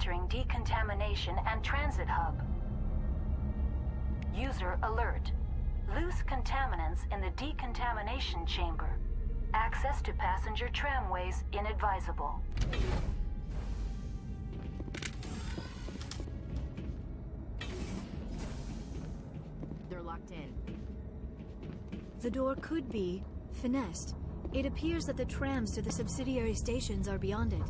entering decontamination and transit hub. User alert. Loose contaminants in the decontamination chamber. Access to passenger tramways inadvisable. They're locked in. The door could be finessed. It appears that the trams to the subsidiary stations are beyond it.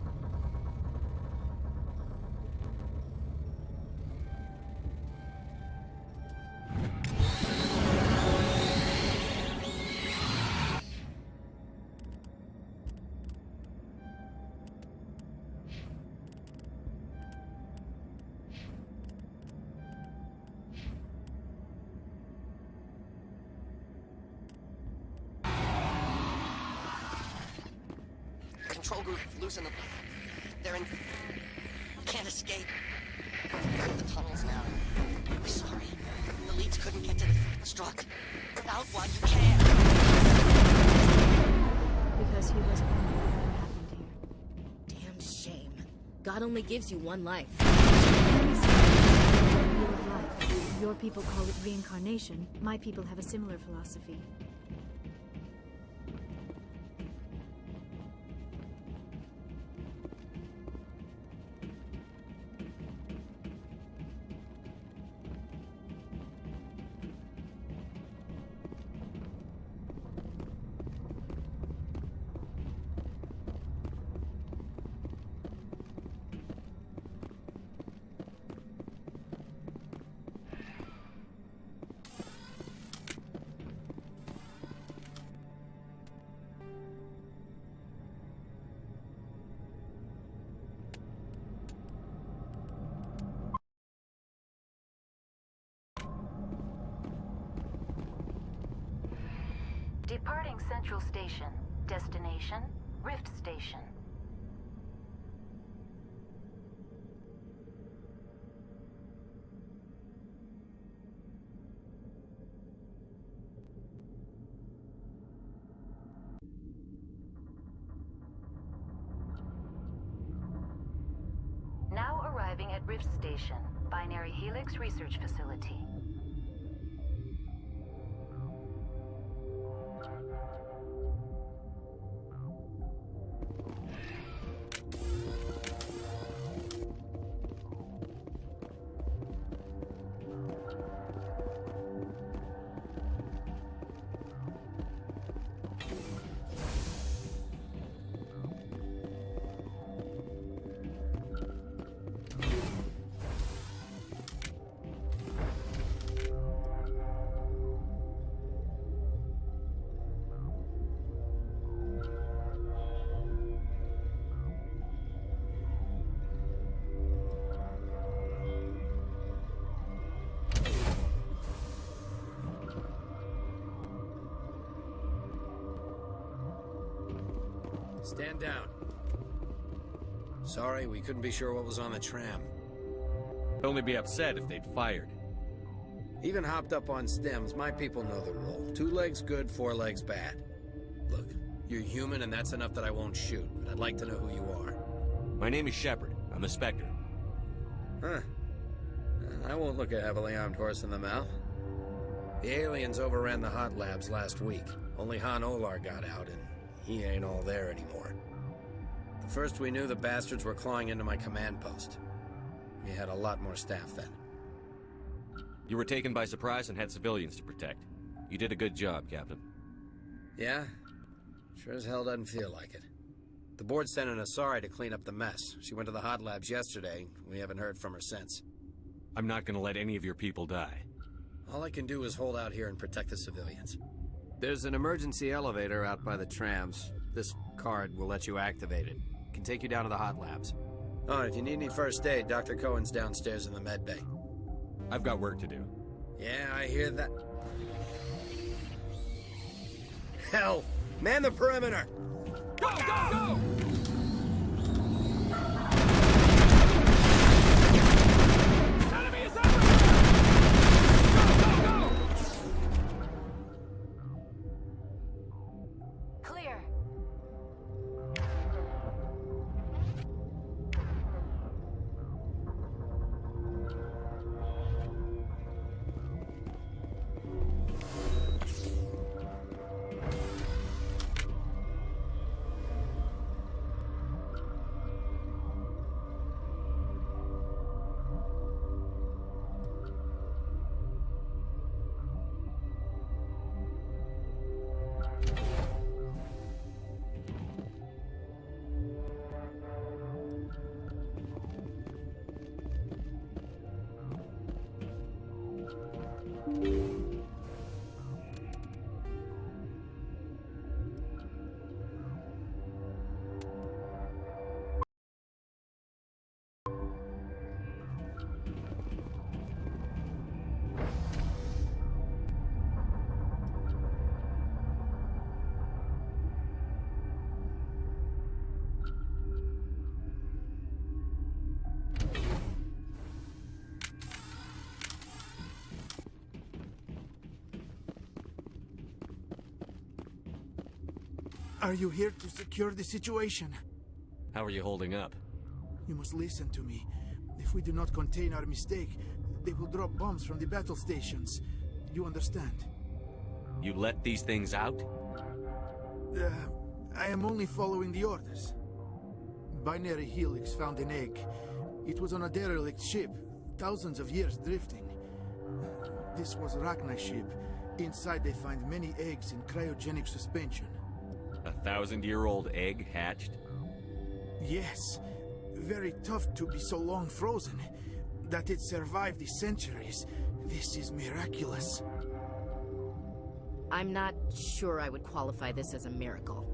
Control group losing them. They're in. Can't escape. They're in the tunnels now. I'm sorry. The leads couldn't get to the struct. Without one, you can't. Because he was born before whatever happened here. Damn shame. God only gives you one life. Wheel of life. Your people call it reincarnation. My people have a similar philosophy. Departing Central Station. Destination, Rift Station. Now arriving at Rift Station, Binary Helix Research Facility. Stand down. Sorry, we couldn't be sure what was on the tram. I'd only be upset if they'd fired. Even hopped up on stems, my people know the rule. 2 legs good, 4 legs bad. Look, you're human and that's enough that I won't shoot, but I'd like to know who you are. My name is Shepard. I'm a Spectre. Huh. I won't look a heavily armed horse in the mouth. The aliens overran the hot labs last week. Only Han Olar got out, and he ain't all there anymore. The first we knew, the bastards were clawing into my command post. We had a lot more staff then. You were taken by surprise and had civilians to protect. You did a good job, Captain. Yeah? Sure as hell doesn't feel like it. The board sent an Asari to clean up the mess. She went to the hot labs yesterday. We haven't heard from her since. I'm not gonna let any of your people die. All I can do is hold out here and protect the civilians. There's an emergency elevator out by the trams. This card will let you activate it. It can take you down to the hot labs. Oh, if you need any first aid, Dr. Cohen's downstairs in the med bay. I've got work to do. Yeah, I hear that. Hell! Man the perimeter! Go, go, go! Enemy is everywhere! Go, go, go! Clear. Are you here to secure the situation? How are you holding up? You must listen to me. If we do not contain our mistake, they will drop bombs from the battle stations. You understand? You let these things out? I am only following the orders. Binary Helix found an egg. It was on a derelict ship, thousands of years drifting. This was Rachni's ship. Inside they find many eggs in cryogenic suspension. A 1,000-year-old egg hatched? Yes. Very tough to be so long frozen. That it survived the centuries. This is miraculous. I'm not sure I would qualify this as a miracle.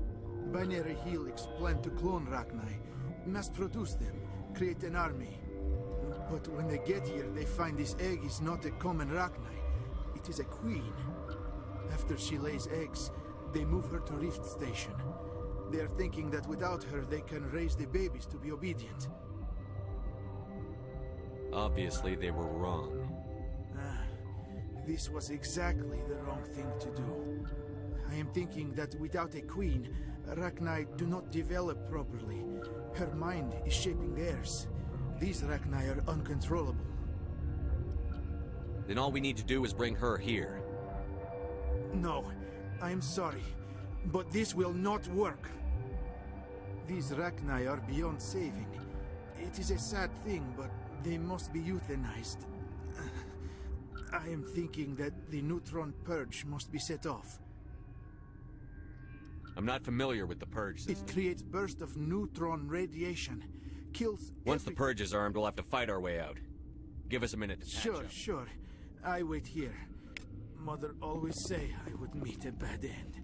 Binary Helix planned to clone Rachni, mass-produce them, create an army. But when they get here, they find this egg is not a common Rachni. It is a queen. After she lays eggs, they move her to Rift Station. They are thinking that without her, they can raise the babies to be obedient. Obviously, they were wrong. This was exactly the wrong thing to do. I am thinking that without a queen, Rachni do not develop properly. Her mind is shaping theirs. These Rachni are uncontrollable. Then all we need to do is bring her here. No, I am sorry, but this will not work. These Rachni are beyond saving. It is a sad thing, but they must be euthanized. I am thinking that the neutron purge must be set off. I'm not familiar with the purge system. It creates bursts of neutron radiation. Kills Once the purge is armed, we'll have to fight our way out. Give us a minute to patch up. Sure. I wait here. Mother always say I would meet a bad end.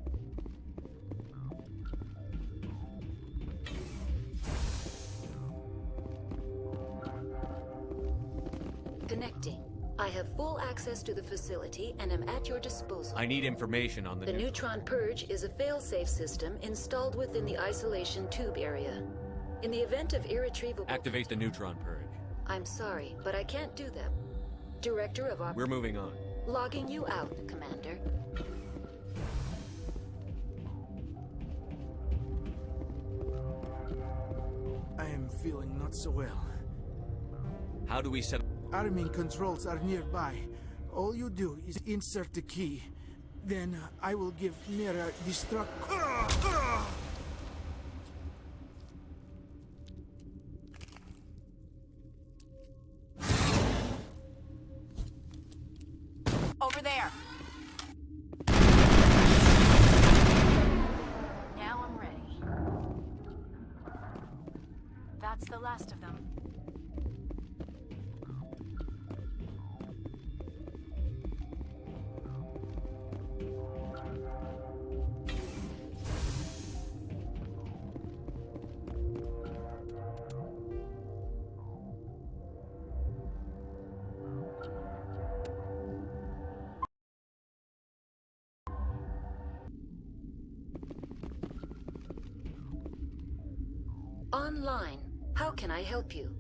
Connecting. I have full access to the facility and am at your disposal. I need information on The Neutron Purge is a fail-safe system installed within the isolation tube area. In the event of irretrievable... Activate the Neutron Purge. I'm sorry, but I can't do that. Director of Op... We're moving on. Logging you out, Commander. I am feeling not so well. How do we set... Arming controls are nearby. All you do is insert the key. Then I will give Mira destruct... Over there! Now I'm ready. That's the last of them. Online. How can I help you?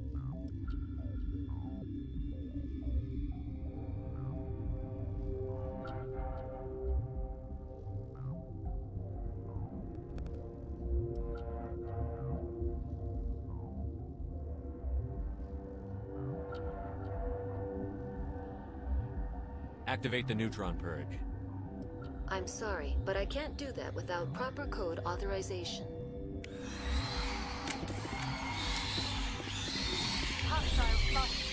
Activate the Neutron Purge. I'm sorry, but I can't do that without proper code authorization. Hostile spotted.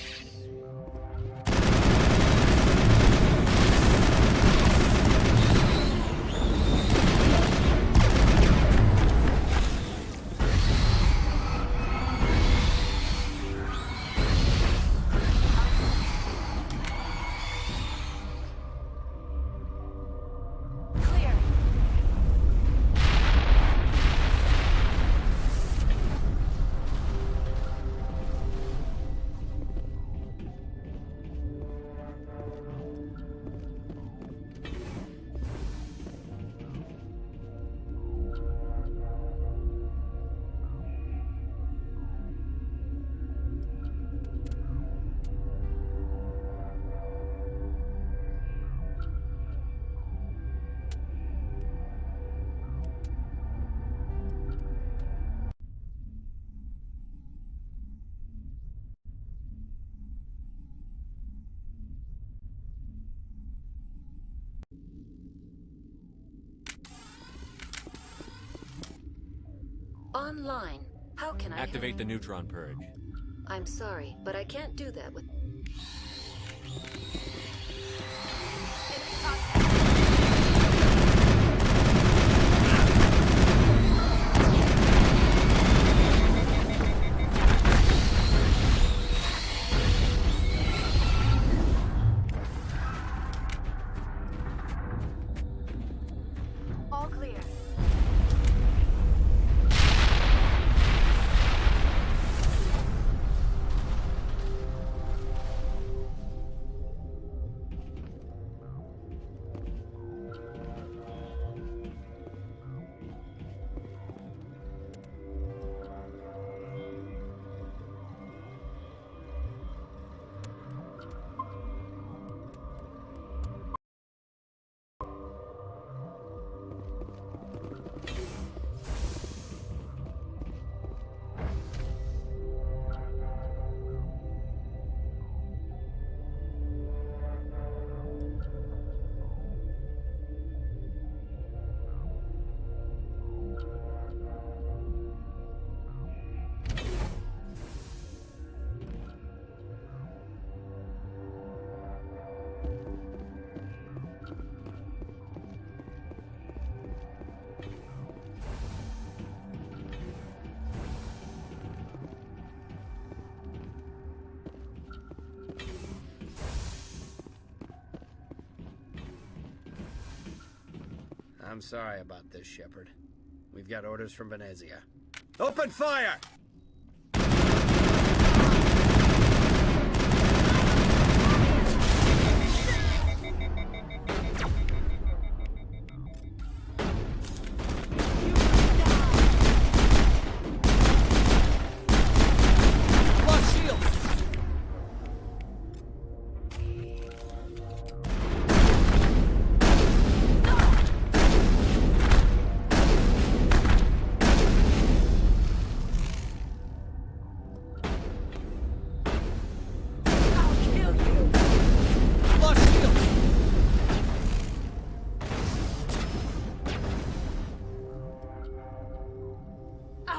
Online. How can I Activate the neutron purge. I'm sorry, but I can't do that with... All clear. I'm sorry about this, Shepard. We've got orders from Venezia. Open fire!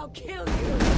I'll kill you!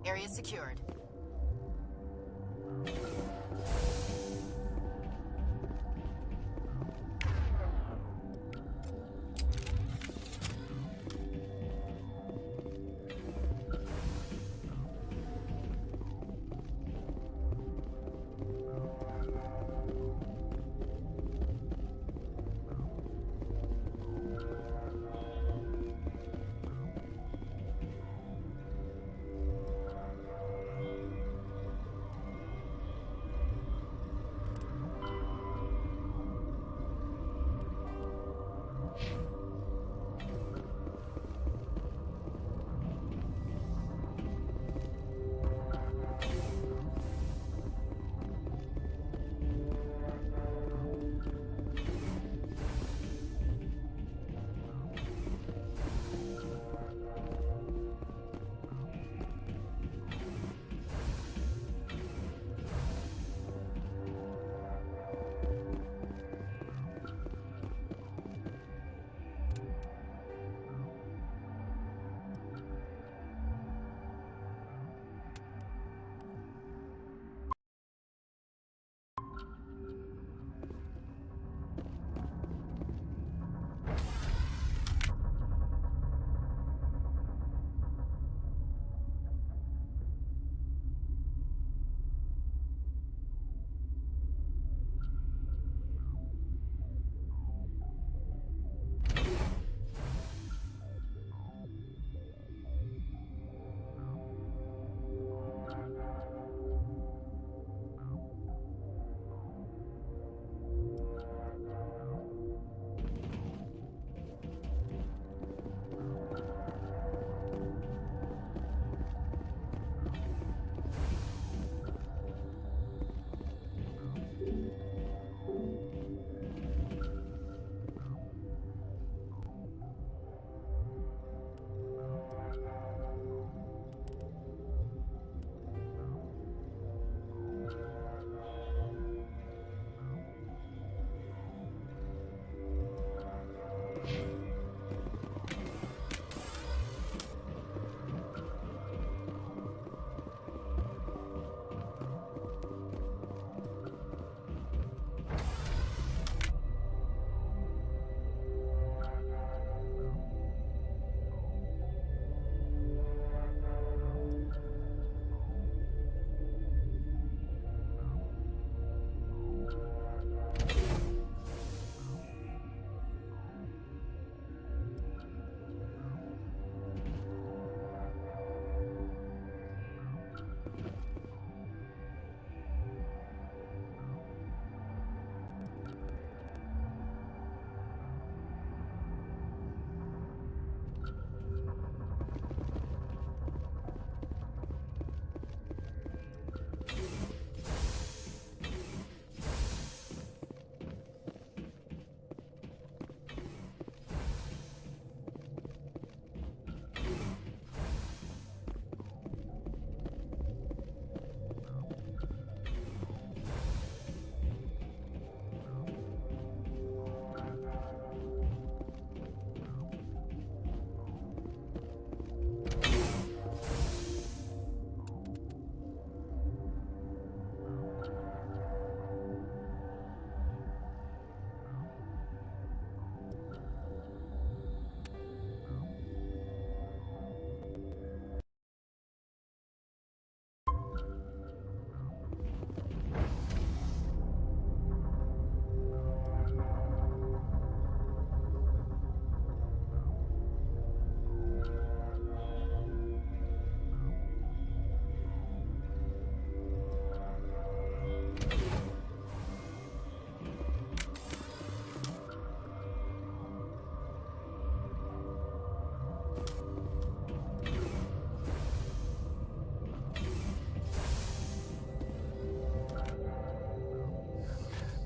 Area secured.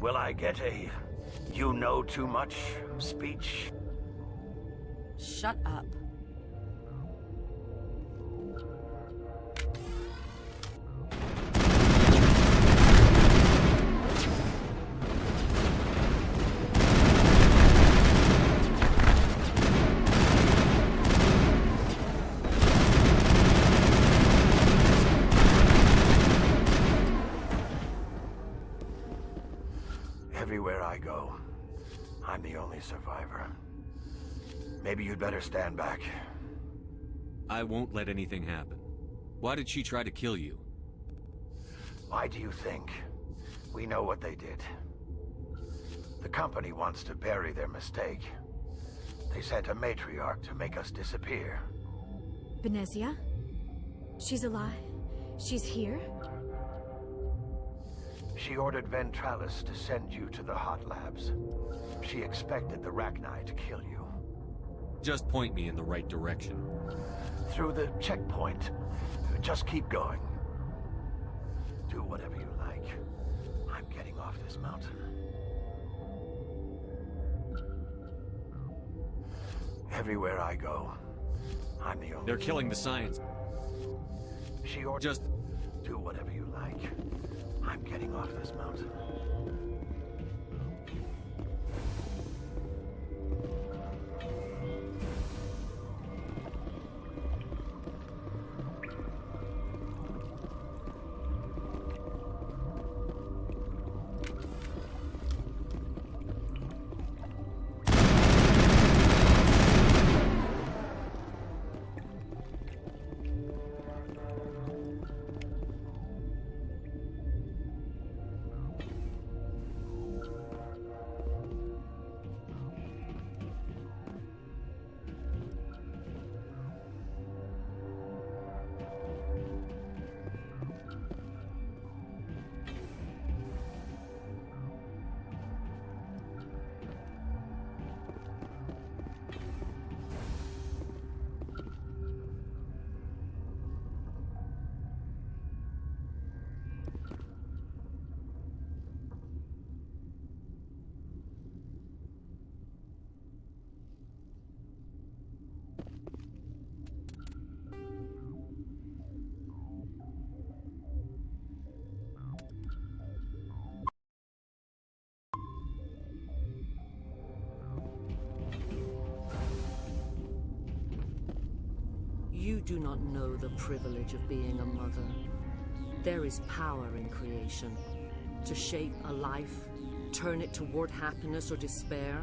Will I get a you know too much speech? Shut up. Everywhere I go, I'm the only survivor. Maybe you'd better stand back. I won't let anything happen. Why did she try to kill you? Why do you think? We know what they did. The company wants to bury their mistake. They sent a matriarch to make us disappear. Benezia? She's alive? She's here? She ordered Ventralis to send you to the hot labs. She expected the Rachni to kill you. Just point me in the right direction. Through the checkpoint. Just keep going. Do whatever you like. I'm getting off this mountain. Everywhere I go, I'm the only... They're killing the science. She ordered... Just... Do whatever you like. I'm getting off this mountain. You do not know the privilege of being a mother. There is power in creation. To shape a life, turn it toward happiness or despair.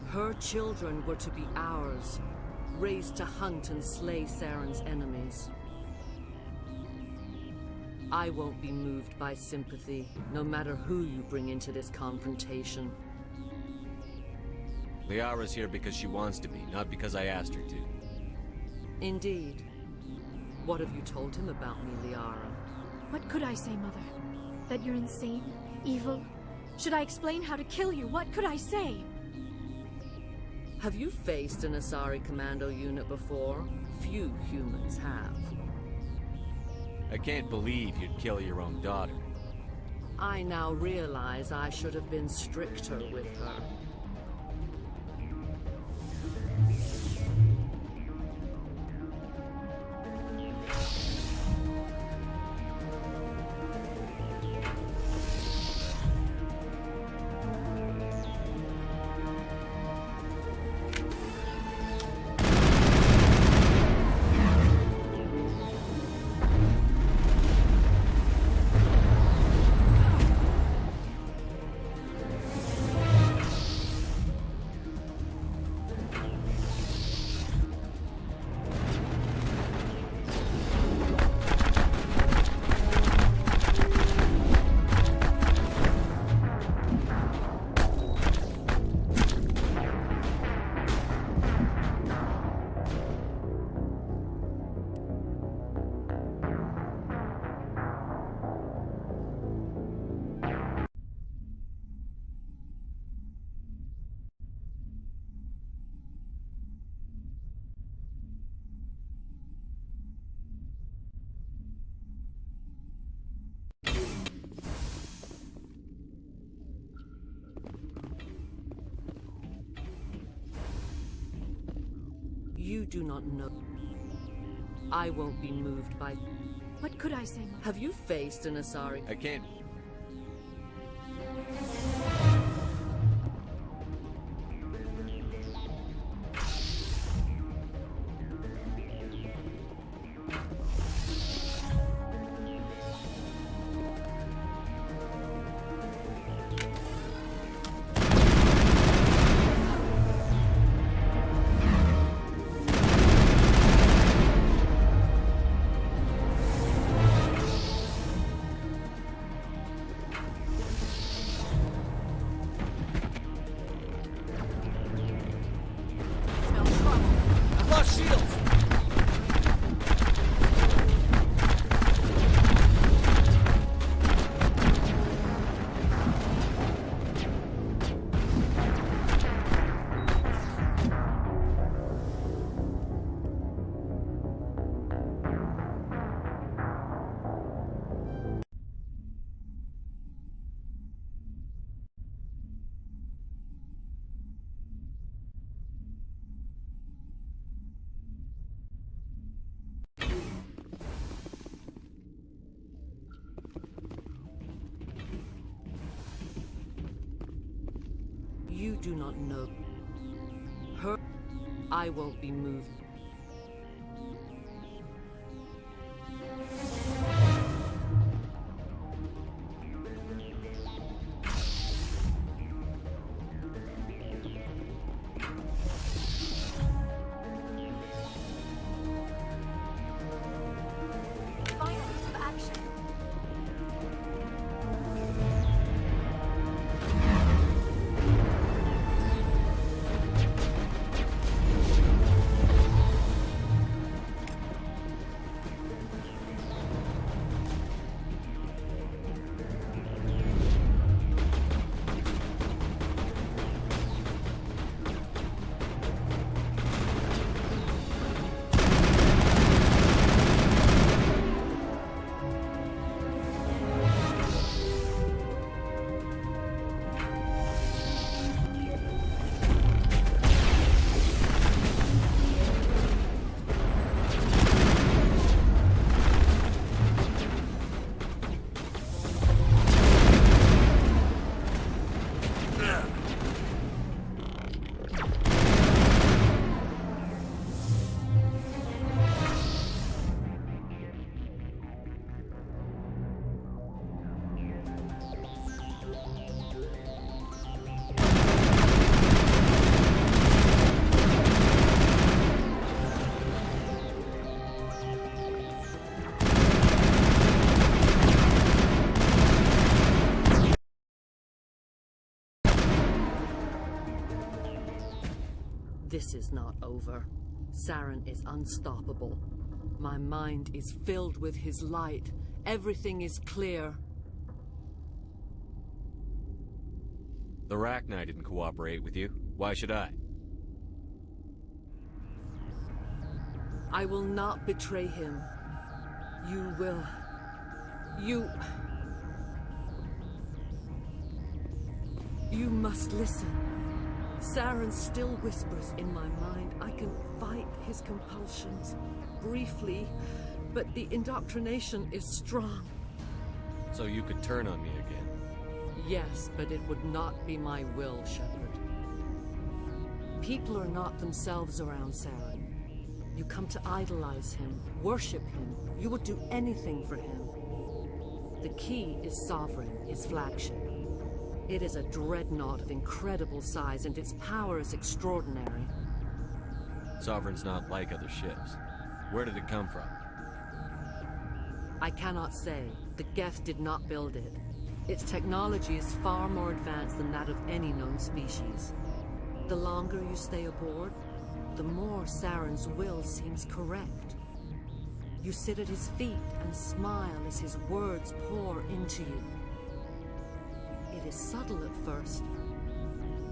Her children were to be ours, raised to hunt and slay Saren's enemies. I won't be moved by sympathy, no matter who you bring into this confrontation. Liara's here because she wants to be, not because I asked her to. Indeed. What have you told him about me, Liara? What could I say, Mother? That you're insane? Evil? Should I explain how to kill you? What could I say? Have you faced an Asari commando unit before? Few humans have. I can't believe you'd kill your own daughter. I now realize I should have been stricter with her. You do not know. I won't be moved by... What could I say, Mother? Have you faced an Asari? I can't... You do not know. Her... I won't be moved. This is not over. Saren is unstoppable. My mind is filled with his light. Everything is clear. The Rachni didn't cooperate with you. Why should I? I will not betray him. You will... You must listen. Saren still whispers in my mind. I can fight his compulsions. Briefly, but the indoctrination is strong. So you could turn on me again? Yes, but it would not be my will, Shepard. People are not themselves around Saren. You come to idolize him, worship him. You would do anything for him. The key is Sovereign, his flagship. It is a dreadnought of incredible size, and its power is extraordinary. Sovereign's not like other ships. Where did it come from? I cannot say. The Geth did not build it. Its technology is far more advanced than that of any known species. The longer you stay aboard, the more Saren's will seems correct. You sit at his feet and smile as his words pour into you. It is subtle at first.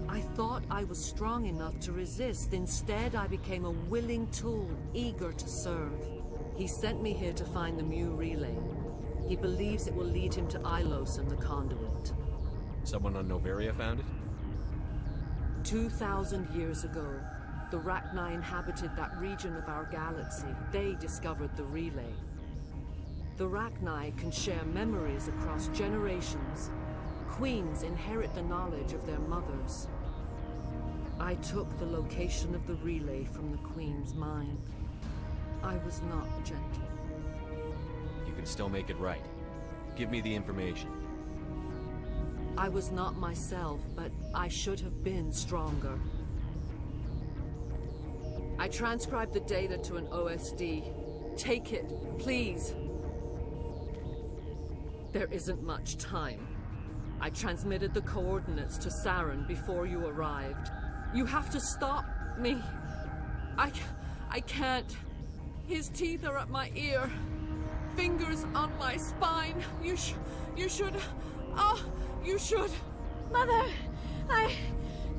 I thought I was strong enough to resist. Instead, I became a willing tool, eager to serve. He sent me here to find the Mu relay. He believes it will lead him to Ilos and the conduit. Someone on Noveria found it? 2,000 years ago, The Rachni inhabited that region of our galaxy. They discovered the relay. The Rachni can share memories across generations. Queens inherit the knowledge of their mothers. I took the location of the relay from the Queen's mind. I was not gentle. You can still make it right. Give me the information. I was not myself, but I should have been stronger. I transcribed the data to an OSD. Take it, please. There isn't much time. I transmitted the coordinates to Saren before you arrived. You have to stop me. I can't. His teeth are at my ear. Fingers on my spine. You should... Oh, you should... Mother!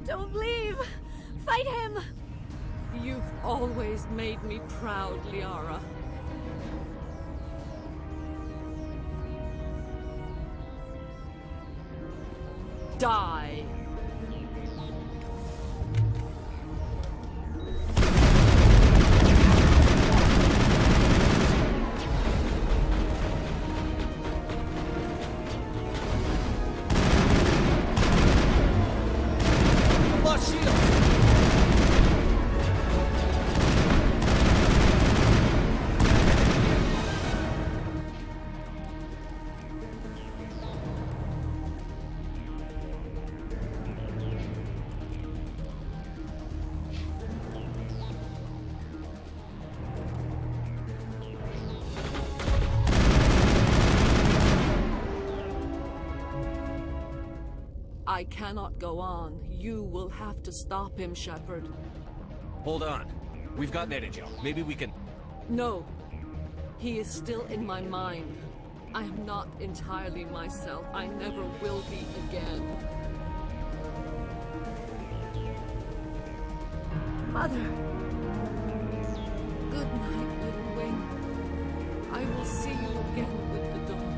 Don't leave! Fight him! You've always made me proud, Liara. Die! I cannot go on. You will have to stop him, Shepard. Hold on. We've got Netagel. Maybe we can... No. He is still in my mind. I am not entirely myself. I never will be again. Mother! Good night, little wing. I will see you again with the dawn.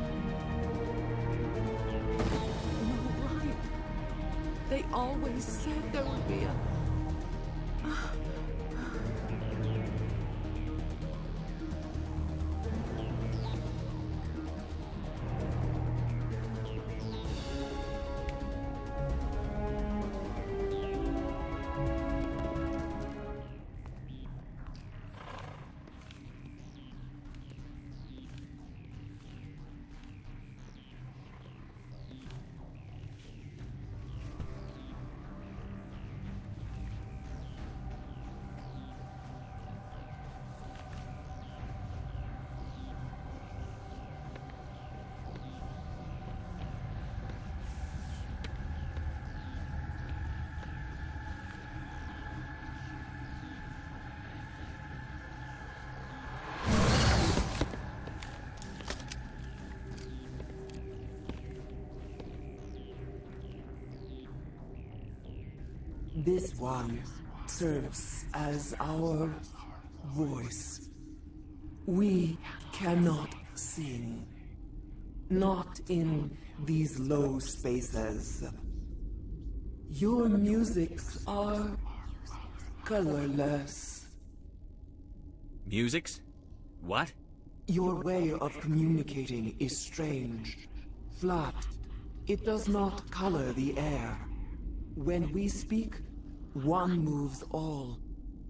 No, right. They always said there would be a... This one serves as our voice. We cannot sing. Not in these low spaces. Your musics are colorless. Musics? What? Your way of communicating is strange. Flat. It does not color the air. When we speak, one moves all.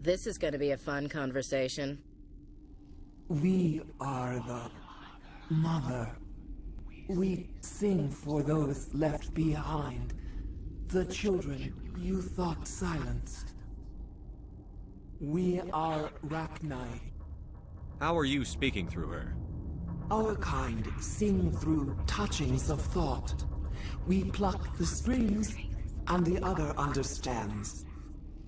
This is gonna be a fun conversation. We are the mother. We sing for those left behind. The children you thought silenced. We are Rachni. How are you speaking through her? Our kind sing through touchings of thought. We pluck the strings, and the other understands.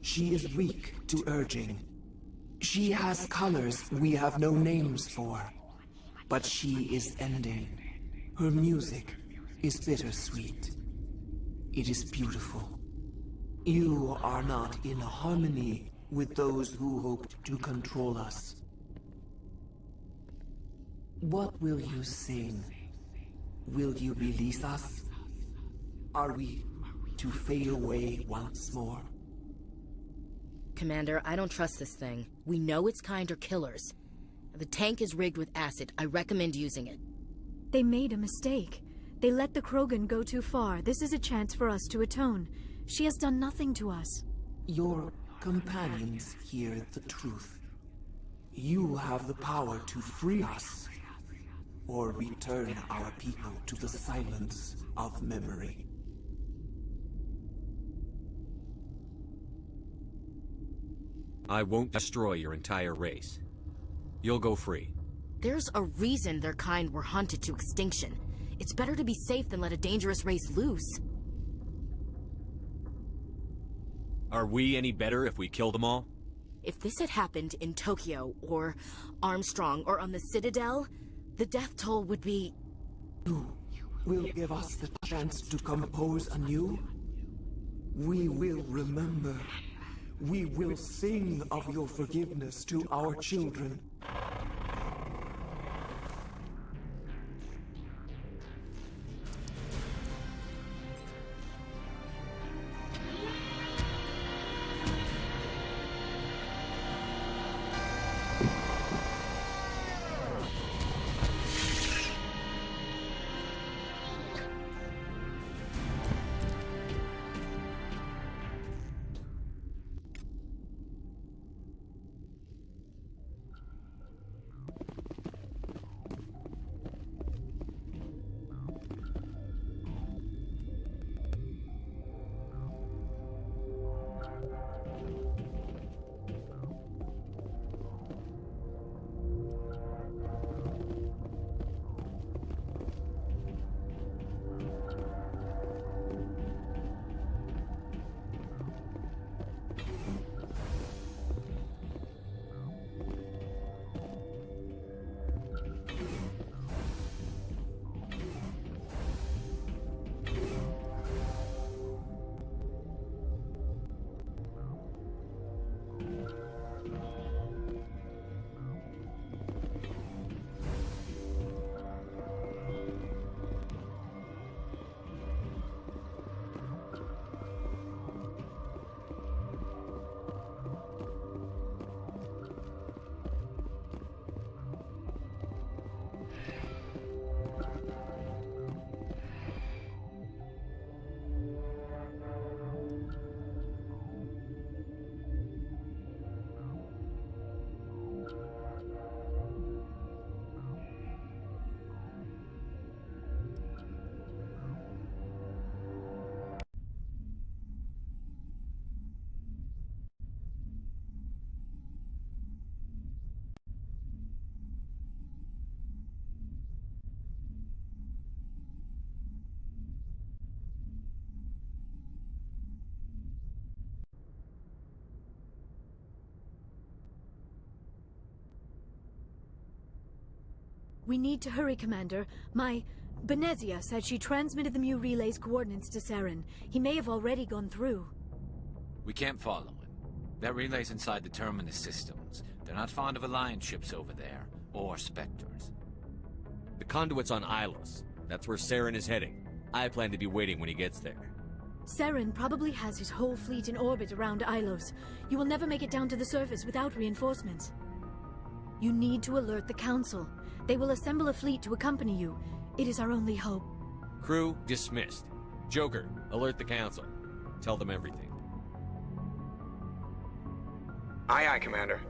She is weak to urging. She has colors we have no names for. But she is ending. Her music is bittersweet. It is beautiful. You are not in harmony with those who hoped to control us. What will you sing? Will you release us? Are we to fade away once more? Commander, I don't trust this thing. We know its kind are killers. The tank is rigged with acid. I recommend using it. They made a mistake. They let the Krogan go too far. This is a chance for us to atone. She has done nothing to us. Your companions hear the truth. You have the power to free us, or return our people to the silence of memory. I won't destroy your entire race. You'll go free. There's a reason their kind were hunted to extinction. It's better to be safe than let a dangerous race loose. Are we any better if we kill them all? If this had happened in Tokyo, or Armstrong, or on the Citadel, the death toll would be... You will give us the chance to compose anew? We will remember. We will sing of your forgiveness to our children. We need to hurry, Commander. My... Benezia said she transmitted the Mu relay's coordinates to Saren. He may have already gone through. We can't follow him. That relay's inside the Terminus systems. They're not fond of Alliance ships over there, or Spectres. The conduit's on Ilos. That's where Saren is heading. I plan to be waiting when he gets there. Saren probably has his whole fleet in orbit around Ilos. You will never make it down to the surface without reinforcements. You need to alert the Council. They will assemble a fleet to accompany you. It is our only hope. Crew dismissed. Joker, alert the Council. Tell them everything. Aye, aye, Commander.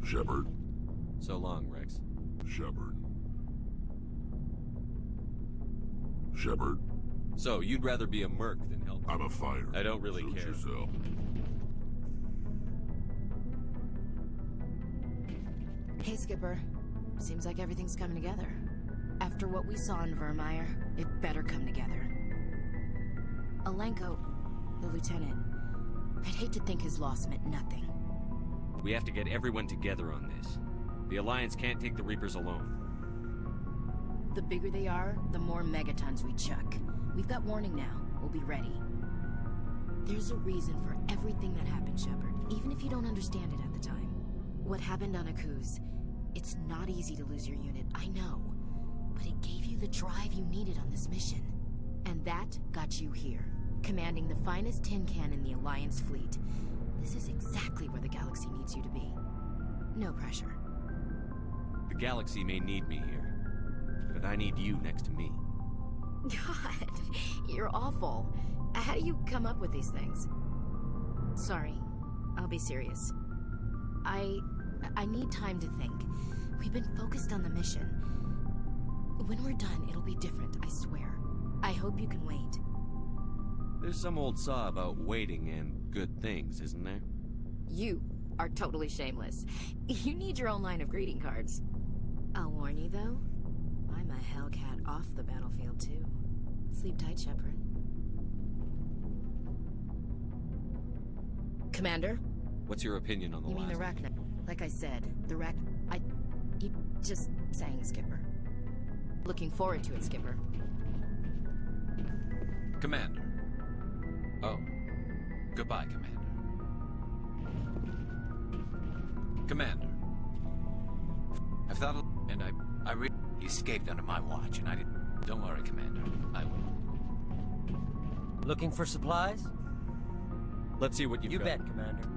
Shepard, So long, Rex. Shepard. Shepard? So, you'd rather be a merc than help? I'm a fighter. I don't really Suit care. yourself. Hey, Skipper. Seems like everything's coming together. After what we saw in Vermeer, it better come together. Alenko, the lieutenant, I'd hate to think his loss meant nothing. We have to get everyone together on this. The Alliance can't take the Reapers alone. The bigger they are, the more megatons we chuck. We've got warning now. We'll be ready. There's a reason for everything that happened, Shepard, even if you don't understand it at the time. What happened on Akuz, it's not easy to lose your unit, I know. But it gave you the drive you needed on this mission. And that got you here, commanding the finest tin can in the Alliance fleet. This is exactly where the galaxy needs you to be. No pressure. The galaxy may need me here, but I need you next to me. God, you're awful. How do you come up with these things? Sorry, I'll be serious. I need time to think. We've been focused on the mission. When we're done, it'll be different, I swear. I hope you can wait. There's some old saw about waiting and good things, isn't there? You are totally shameless. You need your own line of greeting cards. I'll warn you, though. I'm a Hellcat off the battlefield, too. Sleep tight, Shepard. Commander? What's your opinion on the You mean the Rachni? Like I said, the you just saying, Skipper. Looking forward to it, Skipper. Commander. Oh. Goodbye, Commander. Commander. I've thought of... And I really escaped under my watch, and I didn't... Don't worry, Commander. I will. Looking for supplies? Let's see what you've got. You bet, Commander.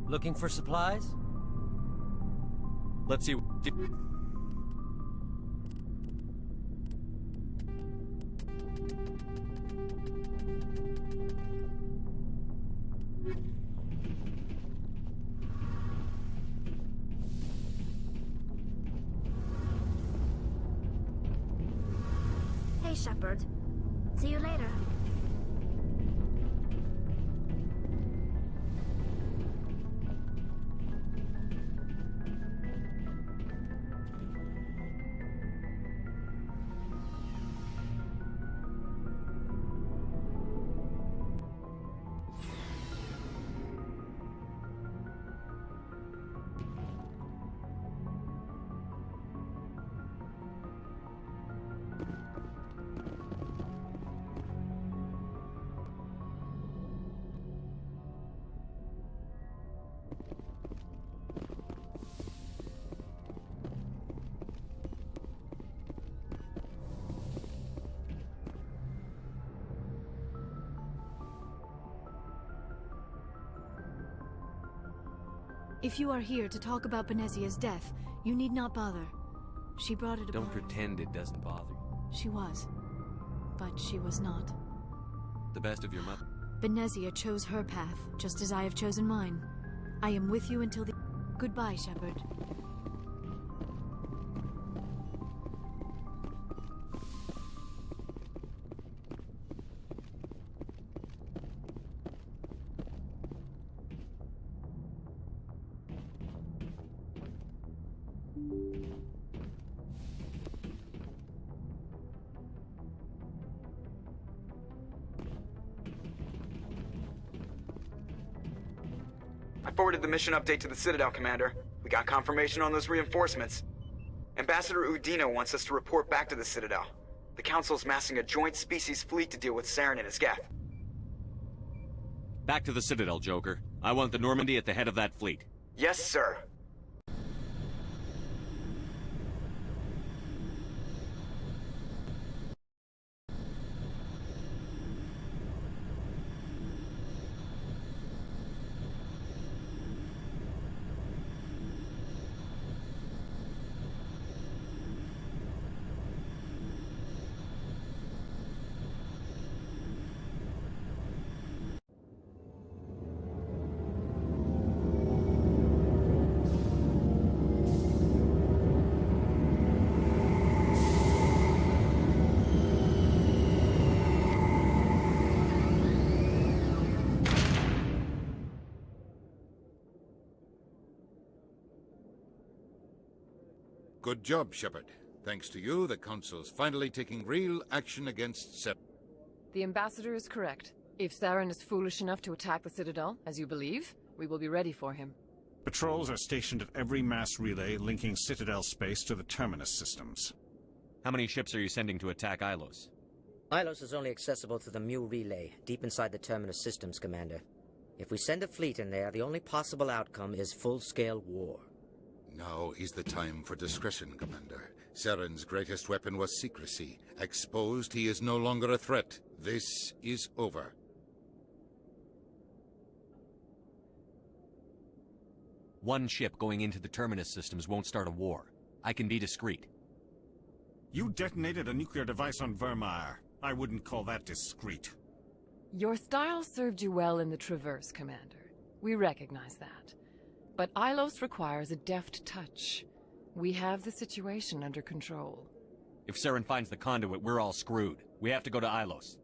Looking for supplies? Let's see. Hey, Shepard. See you later. If you are here to talk about Benezia's death, you need not bother. She brought it upon... Don't pretend it doesn't bother you. She was. But she was not. The best of your mother. Benezia chose her path, just as I have chosen mine. I am with you until the... Goodbye, Shepard. I forwarded the mission update to the Citadel, Commander. We got confirmation on those reinforcements. Ambassador Udina wants us to report back to the Citadel. The Council's massing a joint species fleet to deal with Saren and his Geth. Back to the Citadel, Joker. I want the Normandy at the head of that fleet. Yes, sir. Good job, Shepard. Thanks to you, the Council's finally taking real action against Saren. The Ambassador is correct. If Saren is foolish enough to attack the Citadel, as you believe, we will be ready for him. Patrols are stationed at every mass relay linking Citadel space to the Terminus systems. How many ships are you sending to attack Ilos? Ilos is only accessible through the Mu relay, deep inside the Terminus systems, Commander. If we send a fleet in there, the only possible outcome is full-scale war. Now is the time for discretion, Commander. Saren's greatest weapon was secrecy. Exposed, he is no longer a threat. This is over. One ship going into the Terminus systems won't start a war. I can be discreet. You detonated a nuclear device on Vermeer. I wouldn't call that discreet. Your style served you well in the Traverse, Commander. We recognize that. But Ilos requires a deft touch. We have the situation under control. If Saren finds the conduit, we're all screwed. We have to go to Ilos.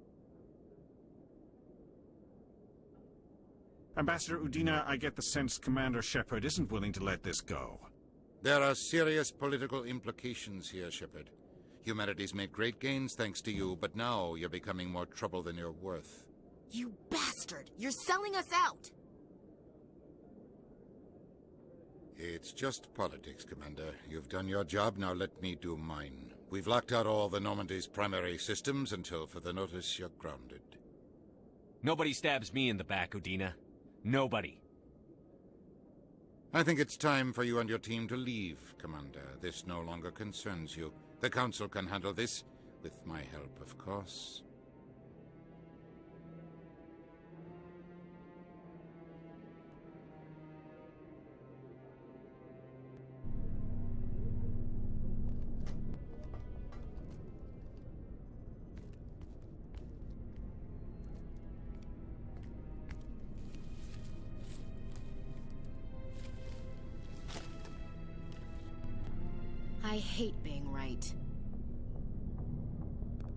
Ambassador Udina, I get the sense Commander Shepard isn't willing to let this go. There are serious political implications here, Shepard. Humanity's made great gains thanks to you, but now you're becoming more trouble than you're worth. You bastard! You're selling us out! It's just politics, Commander. You've done your job, now let me do mine. We've locked out all the Normandy's primary systems until further notice you're grounded. Nobody stabs me in the back, Udina. Nobody. I think it's time for you and your team to leave, Commander. This no longer concerns you. The Council can handle this, with my help, of course. I hate being right.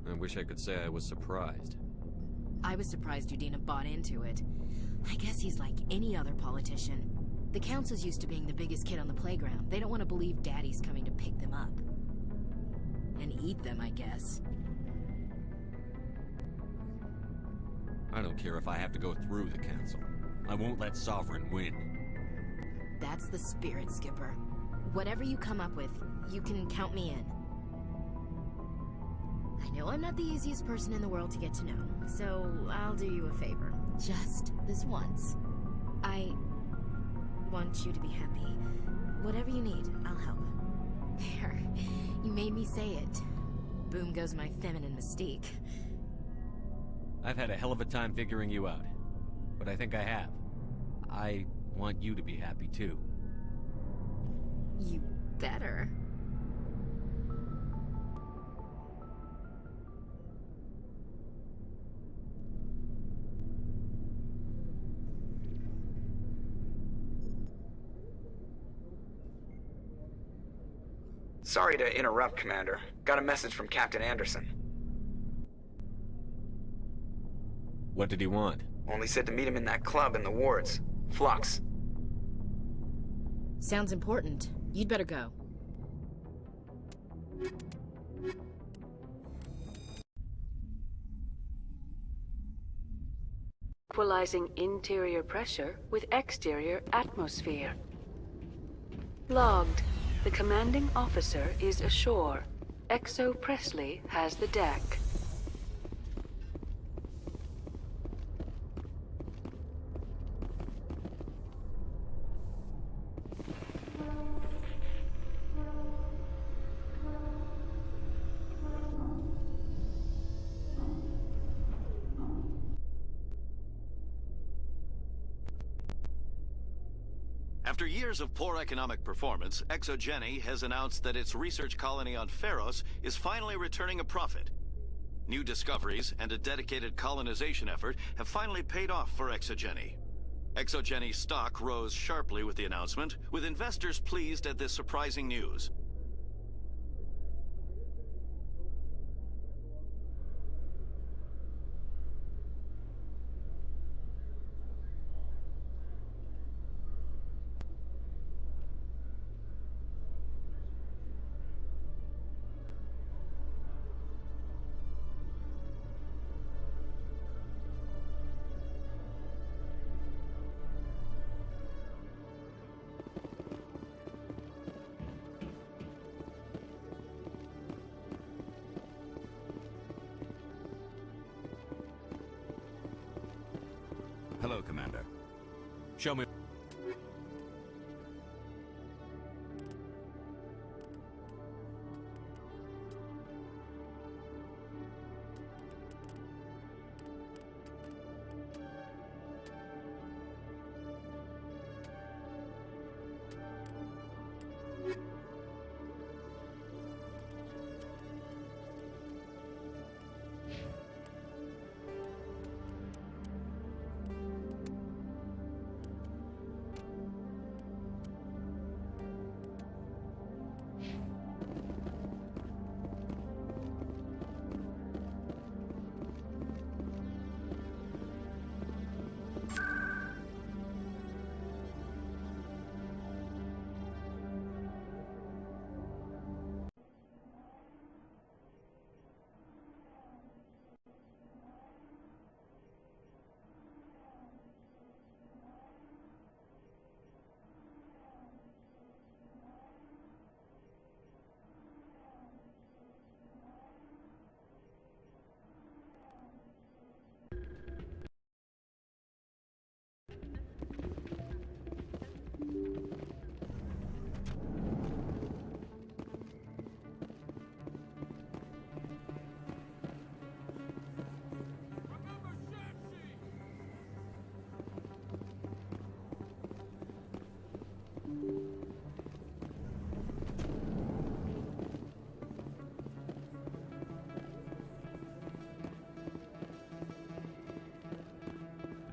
I wish I could say I was surprised. I was surprised Udina bought into it. I guess he's like any other politician. The Council's used to being the biggest kid on the playground. They don't want to believe Daddy's coming to pick them up. And eat them, I guess. I don't care if I have to go through the Council. I won't let Sovereign win. That's the spirit, Skipper. Whatever you come up with, you can count me in. I know I'm not the easiest person in the world to get to know, so I'll do you a favor. Just this once. I want you to be happy. Whatever you need, I'll help. There, you made me say it. Boom goes my feminine mystique. I've had a hell of a time figuring you out, but I think I have. I want you to be happy too. You better. Sorry to interrupt, Commander. Got a message from Captain Anderson. What did he want? Only said to meet him in that club in the wards. Flux. Sounds important. You'd better go. Equalizing interior pressure with exterior atmosphere. Logged. The commanding officer is ashore. Exo Presley has the deck. After years of poor economic performance, ExoGeni has announced that its research colony on Pharos is finally returning a profit. New discoveries and a dedicated colonization effort have finally paid off for ExoGeni. ExoGeni stock rose sharply with the announcement, with investors pleased at this surprising news. Hello, Commander. Show me.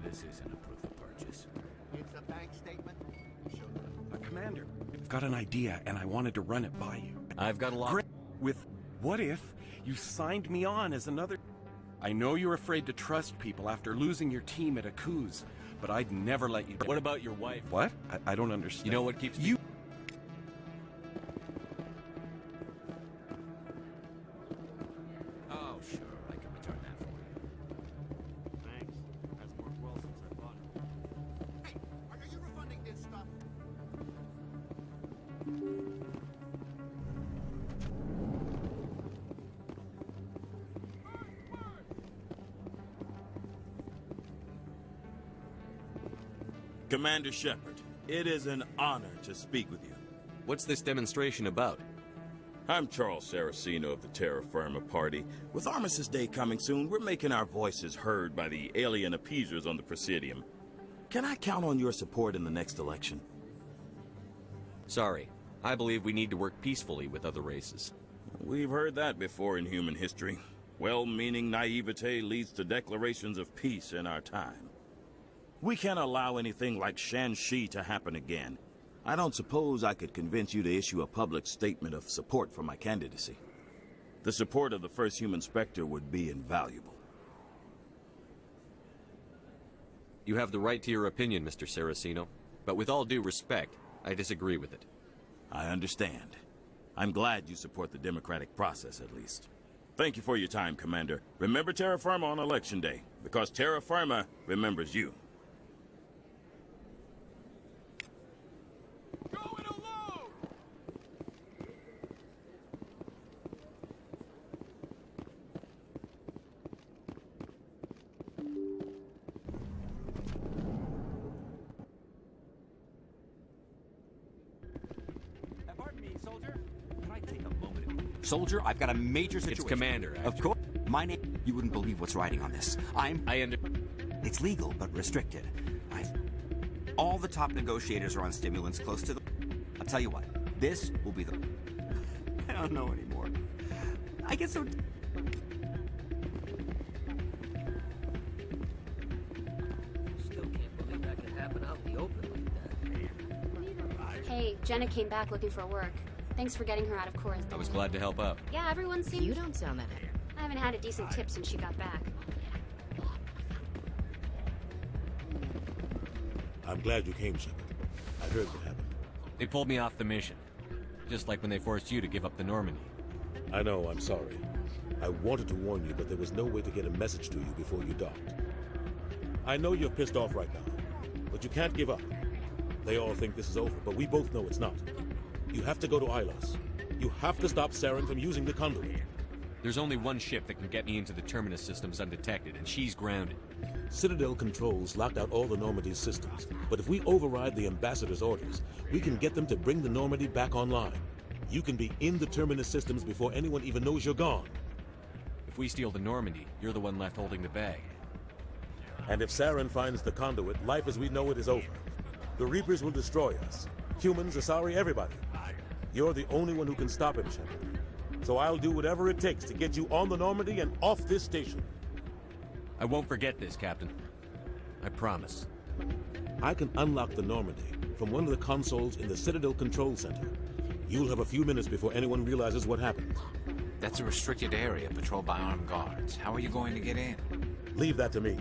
This isn't a proof of purchase. It's a bank statement. Show them. Commander, I've got an idea and I wanted to run it by you. I've got a lot. With what if you signed me on as another... I know you're afraid to trust people after losing your team at a Akuz, but I'd never let you... What about your wife? What? I don't understand. You know what keeps you... Oh, sure. I can return that for you. Thanks. That's worked well since I bought it. Hey, are you refunding this stuff? Commander Shepard, it is an honor to speak with you. What's this demonstration about? I'm Charles Saraceno of the Terra Firma Party. With Armistice Day coming soon, we're making our voices heard by the alien appeasers on the Presidium. Can I count on your support in the next election? Sorry, I believe we need to work peacefully with other races. We've heard that before in human history. Well-meaning naivete leads to declarations of peace in our time. We can't allow anything like Shanxi to happen again. I don't suppose I could convince you to issue a public statement of support for my candidacy. The support of the first human Spectre would be invaluable. You have the right to your opinion, Mr. Saraceno, but with all due respect, I disagree with it. I understand. I'm glad you support the democratic process, at least. Thank you for your time, Commander. Remember Terra Firma on Election Day, because Terra Firma remembers you. Soldier, I've got a major situation. It's Commander, actually. Of course. My name... You wouldn't believe what's riding on this. It's legal, but restricted. All the top negotiators are on stimulants close to the... I'll tell you what. This will be the... I don't know anymore. I get so... Still can't believe that could happen out in the open like that. Hey, Jenna came back looking for work. Thanks for getting her out of quarantine. I was glad to help out. Yeah, everyone seems... You don't sound that happy. I haven't had a decent tip since she got back. I'm glad you came, Shepard. I heard what happened. They pulled me off the mission. Just like when they forced you to give up the Normandy. I know, I'm sorry. I wanted to warn you, but there was no way to get a message to you before you docked. I know you're pissed off right now, but you can't give up. They all think this is over, but we both know it's not. You have to go to Ilos. You have to stop Saren from using the conduit. There's only one ship that can get me into the Terminus systems undetected, and she's grounded. Citadel controls locked out all the Normandy's systems, but if we override the Ambassador's orders, we can get them to bring the Normandy back online. You can be in the Terminus systems before anyone even knows you're gone. If we steal the Normandy, you're the one left holding the bag. And if Saren finds the conduit, life as we know it is over. The Reapers will destroy us. Humans, Asari, everybody. You're the only one who can stop him, Shepard. So I'll do whatever it takes to get you on the Normandy and off this station. I won't forget this, Captain. I promise. I can unlock the Normandy from one of the consoles in the Citadel Control Center. You'll have a few minutes before anyone realizes what happened. That's a restricted area patrolled by armed guards. How are you going to get in? Leave that to me.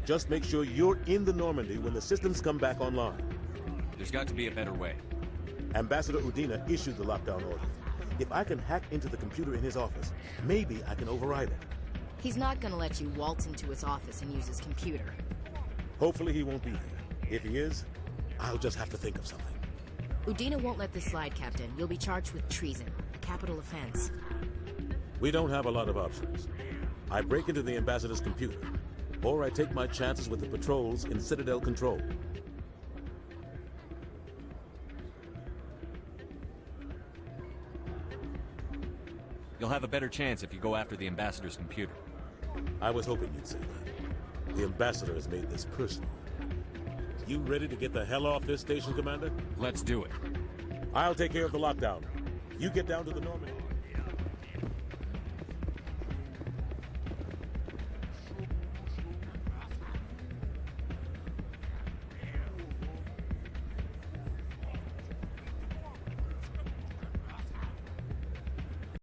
Just make sure you're in the Normandy when the systems come back online. There's got to be a better way. Ambassador Udina issued the lockdown order. If I can hack into the computer in his office, maybe I can override it. He's not gonna let you waltz into his office and use his computer. Hopefully he won't be there. If he is, I'll just have to think of something. Udina won't let this slide, Captain. You'll be charged with treason, a capital offense. We don't have a lot of options. I break into the Ambassador's computer, or I take my chances with the patrols in Citadel Control. You'll have a better chance if you go after the Ambassador's computer. I was hoping you'd say that. The Ambassador has made this personal. You ready to get the hell off this station, Commander? Let's do it. I'll take care of the lockdown. You get down to the Normandy.